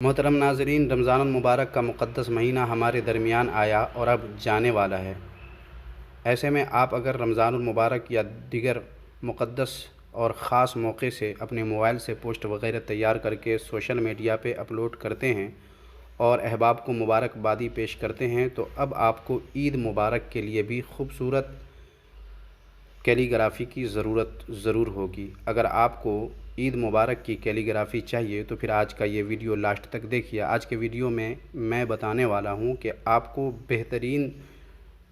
मोहतरम नाज़रीन, रमज़ानुल मुबारक का मुक़द्दस महीना हमारे दरमियान आया और अब जाने वाला है। ऐसे में आप अगर रमज़ानुल मुबारक या दीगर मुक़द्दस और ख़ास मौके से अपने मोबाइल से पोस्ट वग़ैरह तैयार करके सोशल मीडिया पे अपलोड करते हैं और अहबाब को मुबारकबादी पेश करते हैं, तो अब आपको ईद मुबारक के लिए भी ख़ूबसूरत कैलीग्राफ़ी की ज़रूरत ज़रूर होगी। अगर आपको ईद मुबारक की कैलीग्राफ़ी चाहिए तो फिर आज का ये वीडियो लास्ट तक देखिए। आज के वीडियो में मैं बताने वाला हूँ कि आपको बेहतरीन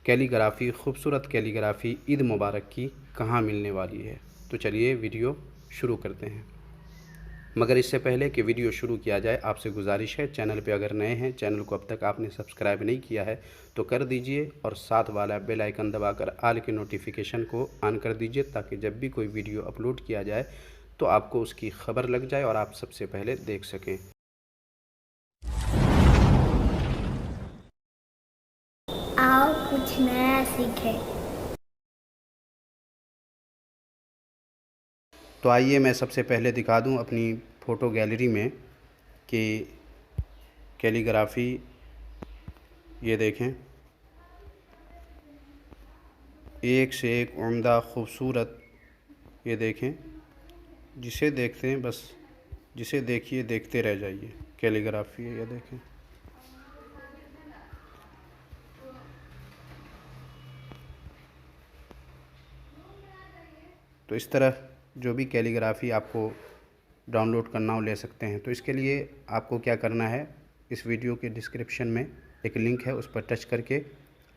कैलीग्राफ़ी, ख़ूबसूरत कैलीग्राफ़ी ईद मुबारक की कहाँ मिलने वाली है। तो चलिए वीडियो शुरू करते हैं। मगर इससे पहले कि वीडियो शुरू किया जाए, आपसे गुजारिश है, चैनल पे अगर नए हैं, चैनल को अब तक आपने सब्सक्राइब नहीं किया है तो कर दीजिए और साथ वाला बेल आइकन दबाकर आल के नोटिफिकेशन को ऑन कर दीजिए, ताकि जब भी कोई वीडियो अपलोड किया जाए तो आपको उसकी खबर लग जाए और आप सबसे पहले देख सकें। आओ कुछ नया सीखें। तो आइए मैं सबसे पहले दिखा दूं अपनी फ़ोटो गैलरी में कि कैलीग्राफ़ी ये देखें, एक से एक उम्दा ख़ूबसूरत। ये देखें, जिसे देखते हैं बस जिसे देखिए देखते रह जाइए। कैलीग्राफ़ी है, ये देखें। तो इस तरह जो भी कैलीग्राफ़ी आपको डाउनलोड करना हो ले सकते हैं। तो इसके लिए आपको क्या करना है, इस वीडियो के डिस्क्रिप्शन में एक लिंक है, उस पर टच करके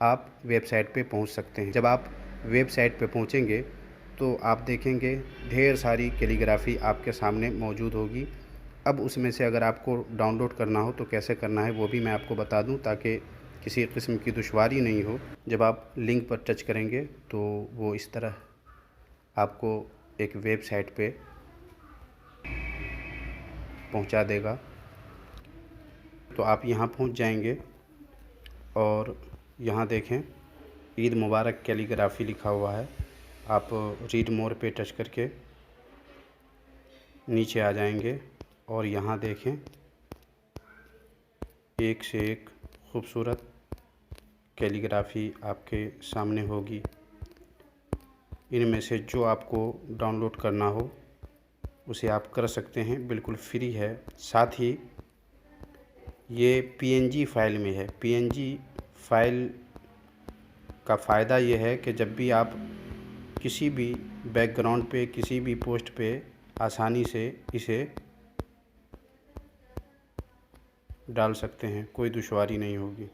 आप वेबसाइट पे पहुंच सकते हैं। जब आप वेबसाइट पे पहुंचेंगे तो आप देखेंगे ढेर सारी कैलीग्राफ़ी आपके सामने मौजूद होगी। अब उसमें से अगर आपको डाउनलोड करना हो तो कैसे करना है वो भी मैं आपको बता दूं, ताकि किसी किस्म की दुश्वारी नहीं हो। जब आप लिंक पर टच करेंगे तो वो इस तरह आपको एक वेबसाइट पे पहुंचा देगा। तो आप यहाँ पहुंच जाएंगे और यहाँ देखें ईद मुबारक कैलीग्राफ़ी लिखा हुआ है। आप रीड मोर पे टच करके नीचे आ जाएंगे और यहाँ देखें एक से एक ख़ूबसूरत कैलीग्राफ़ी आपके सामने होगी। इनमें से जो आपको डाउनलोड करना हो उसे आप कर सकते हैं, बिल्कुल फ्री है। साथ ही ये पीएनजी फ़ाइल में है। पीएनजी फ़ाइल का फ़ायदा ये है कि जब भी आप किसी भी बैकग्राउंड पे, किसी भी पोस्ट पे आसानी से इसे डाल सकते हैं, कोई दुश्वारी नहीं होगी।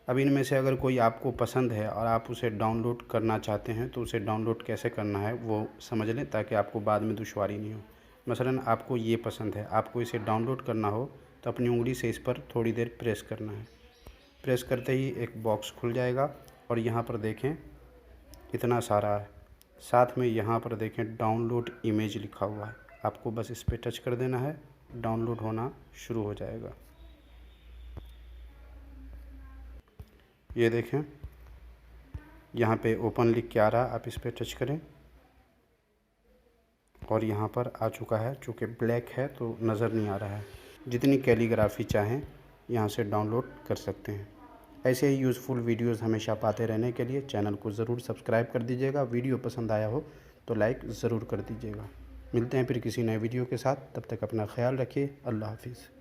अब इनमें से अगर कोई आपको पसंद है और आप उसे डाउनलोड करना चाहते हैं तो उसे डाउनलोड कैसे करना है वो समझ लें, ताकि आपको बाद में दुश्वारी नहीं हो। मसलन आपको ये पसंद है, आपको इसे डाउनलोड करना हो तो अपनी उंगली से इस पर थोड़ी देर प्रेस करना है। प्रेस करते ही एक बॉक्स खुल जाएगा और यहाँ पर देखें इतना सारा है। साथ में यहाँ पर देखें डाउनलोड इमेज लिखा हुआ है। आपको बस इस पर टच कर देना है, डाउनलोड होना शुरू हो जाएगा। ये देखें यहाँ पे ओपन लिख के आ रहा है, आप इस पर टच करें और यहाँ पर आ चुका है। चूँकि ब्लैक है तो नज़र नहीं आ रहा है। जितनी कैलीग्राफ़ी चाहें यहाँ से डाउनलोड कर सकते हैं। ऐसे ही यूज़फुल वीडियोस हमेशा पाते रहने के लिए चैनल को ज़रूर सब्सक्राइब कर दीजिएगा। वीडियो पसंद आया हो तो लाइक ज़रूर कर दीजिएगा। मिलते हैं फिर किसी नए वीडियो के साथ, तब तक अपना ख्याल रखिए। अल्लाह हाफिज़।